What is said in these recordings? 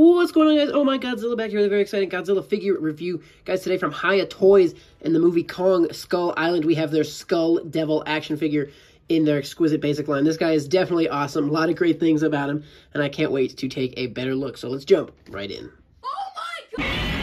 What's going on, guys? Oh my, Godzilla back here with a very exciting Godzilla figure review. Guys, today from HIYA Toys and the movie Kong Skull Island, we have their SkullDevil action figure in their Exquisite basic line. This guy is definitely awesome. A lot of great things about him, and I can't wait to take a better look. So let's jump right in. Oh my god!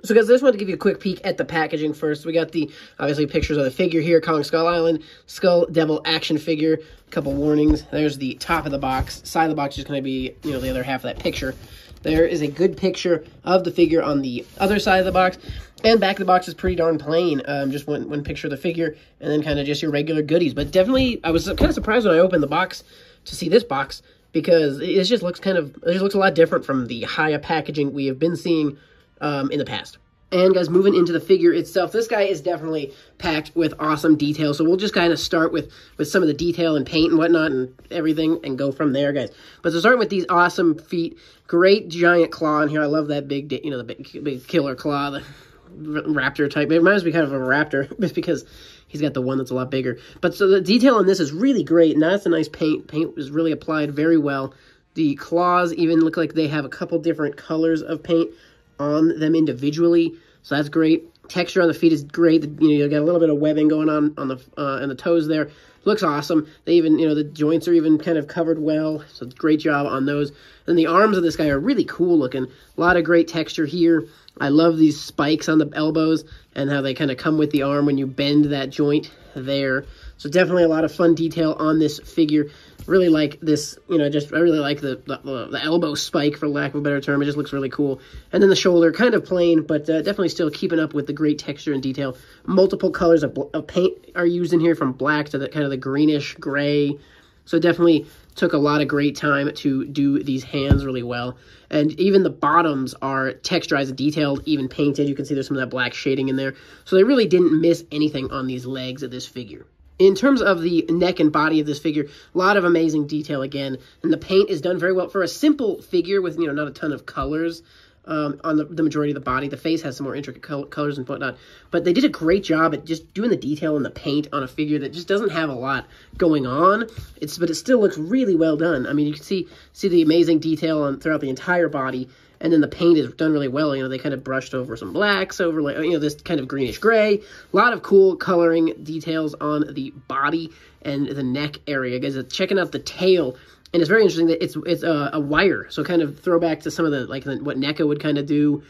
So guys, I just wanted to give you a quick peek at the packaging first. We got the, obviously, pictures of the figure here, Kong Skull Island, SkullDevil action figure, a couple warnings. There's the top of the box. Side of the box is going to be, you know, the other half of that picture. There is a good picture of the figure on the other side of the box. And back of the box is pretty darn plain. Just one picture of the figure, and then kind of just your regular goodies. But definitely, I was kind of surprised when I opened the box to see this box, because it just looks a lot different from the HIYA packaging we have been seeing in the past. And guys, moving into the figure itself, this guy is definitely packed with awesome detail. So we'll just kind of start with some of the detail and paint and whatnot and everything and go from there, guys. But so starting with these awesome feet, great giant claw in here. I love that big, you know, the big killer claw, the raptor type. It reminds me kind of a raptor just because he's got the one that's a lot bigger. But so the detail on this is really great, and that's a nice paint. Paint is really applied very well. The claws even look like they have a couple different colors of paint on them individually, so that's great. Texture on the feet is great. You got a little bit of webbing going on the toes there. Looks awesome. They even, you know, the joints are even kind of covered well, so great job on those. And the arms of this guy are really cool looking. A lot of great texture here. I love these spikes on the elbows and how they kind of come with the arm when you bend that joint there. So definitely a lot of fun detail on this figure. Really like this, you know, I really like the elbow spike, for lack of a better term. It just looks really cool. And then the shoulder, kind of plain, but definitely still keeping up with the great texture and detail. Multiple colors of paint are used in here, from black to the kind of the greenish gray. So definitely took a lot of great time to do these hands really well. And even the bottoms are texturized and detailed, even painted. You can see there's some of that black shading in there. So they really didn't miss anything on these legs of this figure. In terms of the neck and body of this figure, a lot of amazing detail again. And the paint is done very well for a simple figure with, you know, not a ton of colors on the majority of the body. The face has some more intricate colors and whatnot. But they did a great job at just doing the detail and the paint on a figure that just doesn't have a lot going on. But it still looks really well done. I mean, you can see the amazing detail throughout the entire body. And then the paint is done really well. You know, they kind of brushed over some blacks, over, like, you know, this kind of greenish gray. A lot of cool coloring details on the body and the neck area. Guys, checking out the tail. And it's very interesting that it's a wire. So kind of throwback to some of what NECA would kind of do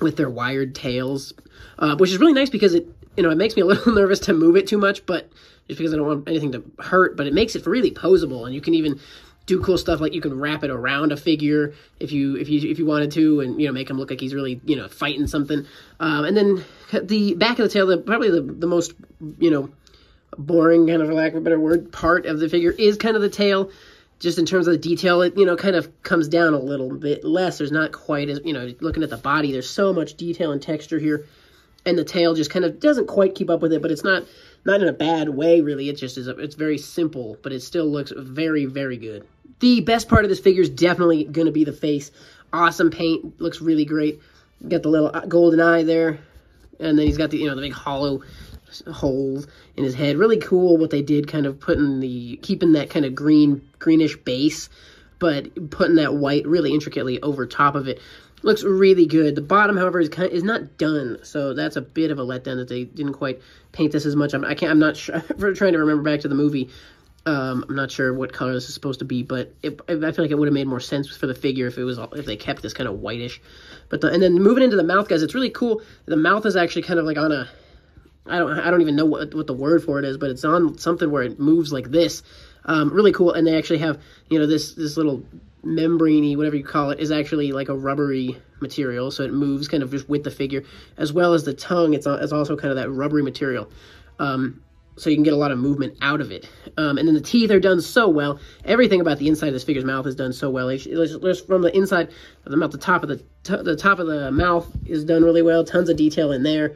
with their wired tails. Which is really nice because it makes me a little nervous to move it too much, but just because I don't want anything to hurt. But it makes it really posable, and you can even do cool stuff like you can wrap it around a figure if you wanted to, and, you know, make him look like he's really, you know, fighting something. And then the back of the tail, probably the most, you know, boring, kind of, for lack of a better word, part of the figure is kind of the tail. Just in terms of the detail, it, you know, kind of comes down a little bit less. There's not quite as, you know, looking at the body, there's so much detail and texture here, and the tail just kind of doesn't quite keep up with it, but it's not in a bad way, really. It just is, it's very simple, but it still looks very, very good. The best part of this figure is definitely going to be the face. Awesome paint, looks really great. Got the little golden eye there, and then he's got the, you know, the big hollow holes in his head. Really cool what they did, kind of keeping that kind of greenish base, but putting that white really intricately over top of it. Looks really good. The bottom, however, is not done, so that's a bit of a letdown that they didn't quite paint this as much. I'm not sure. We're trying to remember back to the movie. I'm not sure what color this is supposed to be, but I feel like it would have made more sense for the figure if they kept this kind of whitish. And then moving into the mouth, guys, it's really cool. The mouth is actually kind of like on a, I don't even know what the word for it is, but it's on something where it moves like this. Really cool. And they actually have, you know, this little membrane-y, whatever you call it, is actually like a rubbery material, so it moves kind of just with the figure, as well as the tongue. It's also kind of that rubbery material, so you can get a lot of movement out of it. And then the teeth are done so well. Everything about the inside of this figure's mouth is done so well. Just from the inside of the mouth, the top of the mouth is done really well. Tons of detail in there,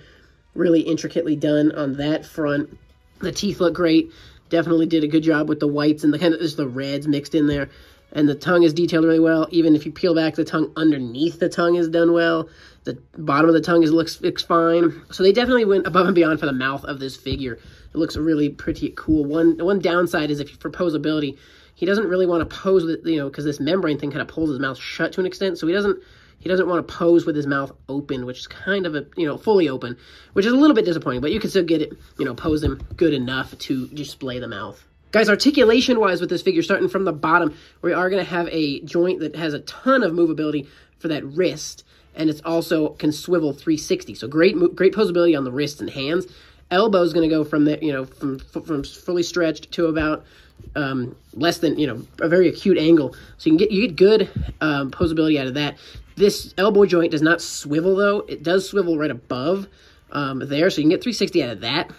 really intricately done on that front. The teeth look great. Definitely did a good job with the whites and the kind of just the reds mixed in there. And the tongue is detailed really well. Even if you peel back the tongue, underneath the tongue is done well. The bottom of the tongue looks fine. So they definitely went above and beyond for the mouth of this figure. It looks really pretty cool. One downside is, for posability, he doesn't really want to pose with, you know, because this membrane thing kind of pulls his mouth shut to an extent, so he doesn't want to pose with his mouth open, which is kind of a, you know, fully open, which is a little bit disappointing, but you can still get it, you know, pose him good enough to display the mouth. Guys, articulation-wise with this figure, starting from the bottom, we are going to have a joint that has a ton of movability for that wrist, and it's also can swivel 360. So great posability on the wrists and hands. Elbow's going to go from the, you know, from fully stretched to about less than, you know, a very acute angle. So you get good posability out of that. This elbow joint does not swivel though. It does swivel right above there, so you can get 360 out of that.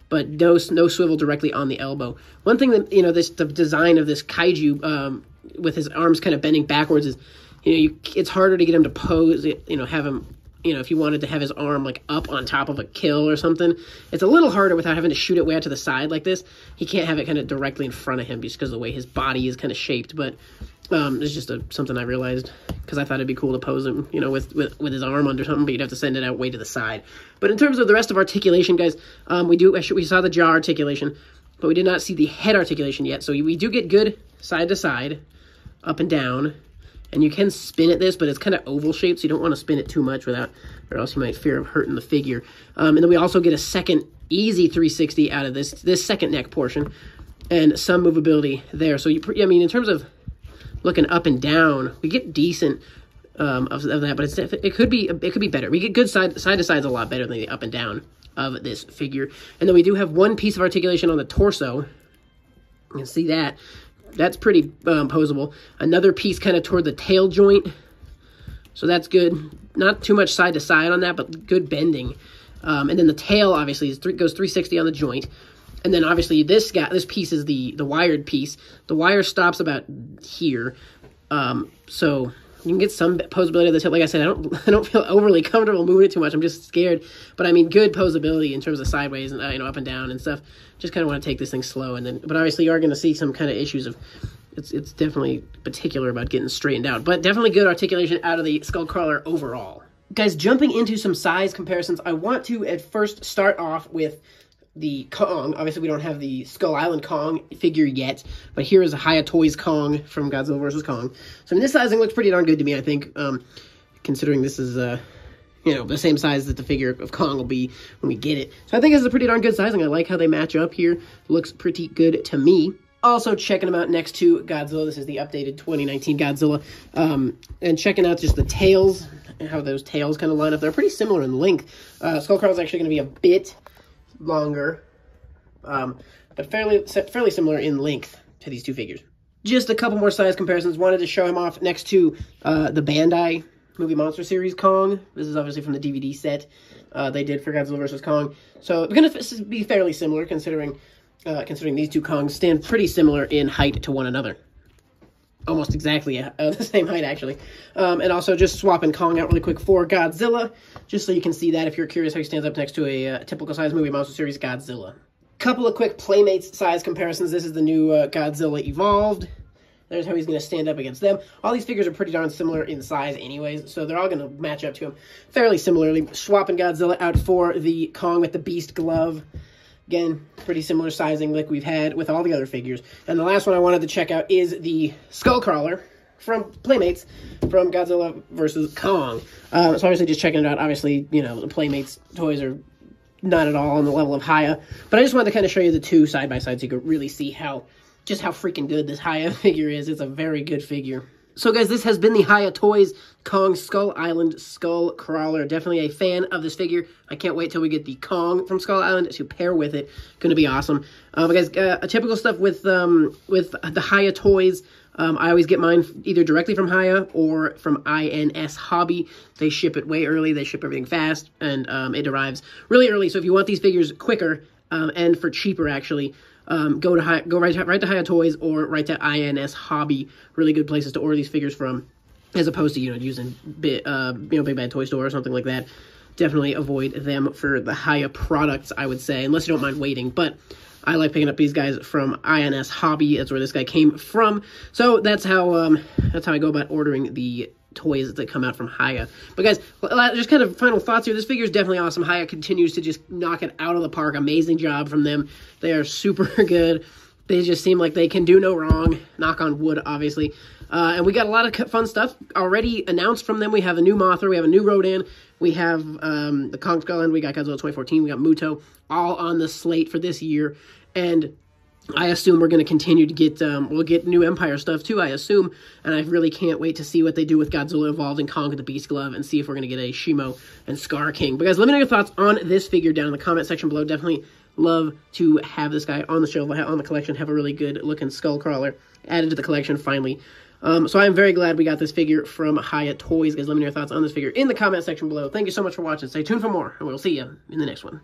But no swivel directly on the elbow. One thing that, you know, the design of this kaiju with his arms kind of bending backwards is, you know, it's harder to get him to pose, you know, have him, you know, if you wanted to have his arm like up on top of a kill or something, it's a little harder without having to shoot it way out to the side like this. He can't have it kind of directly in front of him just because of the way his body is kind of shaped. But it's just something I realized because I thought it'd be cool to pose him, you know, with his arm under something, but you'd have to send it out way to the side. But in terms of the rest of articulation, guys, we saw the jaw articulation, but we did not see the head articulation yet. So we do get good side to side, up and down, and you can spin at this, but it's kind of oval shaped, so you don't want to spin it too much or else you might fear of hurting the figure. And then we also get a second easy 360 out of this second neck portion, and some movability there. So I mean, in terms of looking up and down, we get decent of that, but it could be better. We get good side to sides a lot better than the up and down of this figure. And then we do have one piece of articulation on the torso. You can see that. That's pretty posable. Another piece kind of toward the tail joint. So that's good. Not too much side to side on that, but good bending. And then the tail obviously goes 360 on the joint. And then obviously this piece is the wired piece. The wire stops about here. So you can get some posability of the tip. Like I said, I don't feel overly comfortable moving it too much. I'm just scared. But I mean, good posability in terms of sideways and you know, up and down and stuff. Just kind of want to take this thing slow, but obviously you are going to see some kind of issues of. It's definitely particular about getting straightened out, but definitely good articulation out of the Skullcrawler overall. Guys, jumping into some size comparisons, I want to at first start off with the Kong. Obviously, we don't have the Skull Island Kong figure yet, but here is a HIYA Toys Kong from Godzilla vs. Kong. So I mean, this sizing looks pretty darn good to me, I think, considering this is, you know, the same size that the figure of Kong will be when we get it. So I think this is a pretty darn good sizing. I like how they match up here. Looks pretty good to me. Also checking them out next to Godzilla. This is the updated 2019 Godzilla. And checking out just the tails, and how those tails kind of line up. They're pretty similar in length. Skullcrawler is actually going to be a bit longer, but fairly similar in length to these two figures. Just a couple more size comparisons. Wanted to show him off next to the Bandai Movie Monster Series Kong. This is obviously from the DVD set they did for Godzilla vs. Kong. So it's going to be fairly similar considering these two Kongs stand pretty similar in height to one another. Almost exactly the same height, actually. And also just swapping Kong out really quick for Godzilla, just so you can see that if you're curious how he stands up next to a typical size Movie Monster Series Godzilla. Couple of quick Playmates size comparisons. This is the new Godzilla Evolved. There's how he's going to stand up against them. All these figures are pretty darn similar in size anyways, so they're all going to match up to him fairly similarly. Swapping Godzilla out for the Kong with the Beast Glove. Again, pretty similar sizing like we've had with all the other figures. And the last one I wanted to check out is the Skullcrawler from Playmates from Godzilla vs. Kong. So obviously just checking it out. Obviously, you know, the Playmates toys are not at all on the level of HIYA. But I just wanted to kind of show you the two side by side so you could really see just how freaking good this HIYA figure is. It's a very good figure. So guys, this has been the HIYA Toys Kong Skull Island Skullcrawler. Definitely a fan of this figure. I can't wait till we get the Kong from Skull Island to pair with it. Going to be awesome. But guys, typical stuff with the HIYA Toys. I always get mine either directly from HIYA or from INS Hobby. They ship it way early. They ship everything fast, and it arrives really early. So if you want these figures quicker and for cheaper, actually, go right to HIYA Toys or right to INS Hobby. Really good places to order these figures from, as opposed to, you know, using Big Bad Toy Store or something like that. Definitely avoid them for the HIYA products, I would say, unless you don't mind waiting. But I like picking up these guys from INS Hobby. That's where this guy came from. So that's how I go about ordering the toys that come out from HIYA. But guys, just kind of final thoughts here. This figure is definitely awesome. HIYA continues to just knock it out of the park. Amazing job from them. They are super good. They just seem like they can do no wrong. Knock on wood, obviously. And we got a lot of fun stuff already announced from them. We have a new Mothra, we have a new Rodan, we have the Kong Skull Island, we got Godzilla 2014, we got Muto, all on the slate for this year. And I assume we're going to continue to get, we'll get new Empire stuff too, I assume. And I really can't wait to see what they do with Godzilla involved in Kong the Beast Glove and see if we're going to get a Shimo and Scar King. But guys, let me know your thoughts on this figure down in the comment section below. Definitely love to have this guy on the show, on the collection, have a really good looking Skullcrawler added to the collection finally. So I'm very glad we got this figure from HIYA Toys. Guys, let me know your thoughts on this figure in the comment section below. Thank you so much for watching. Stay tuned for more, and we'll see you in the next one.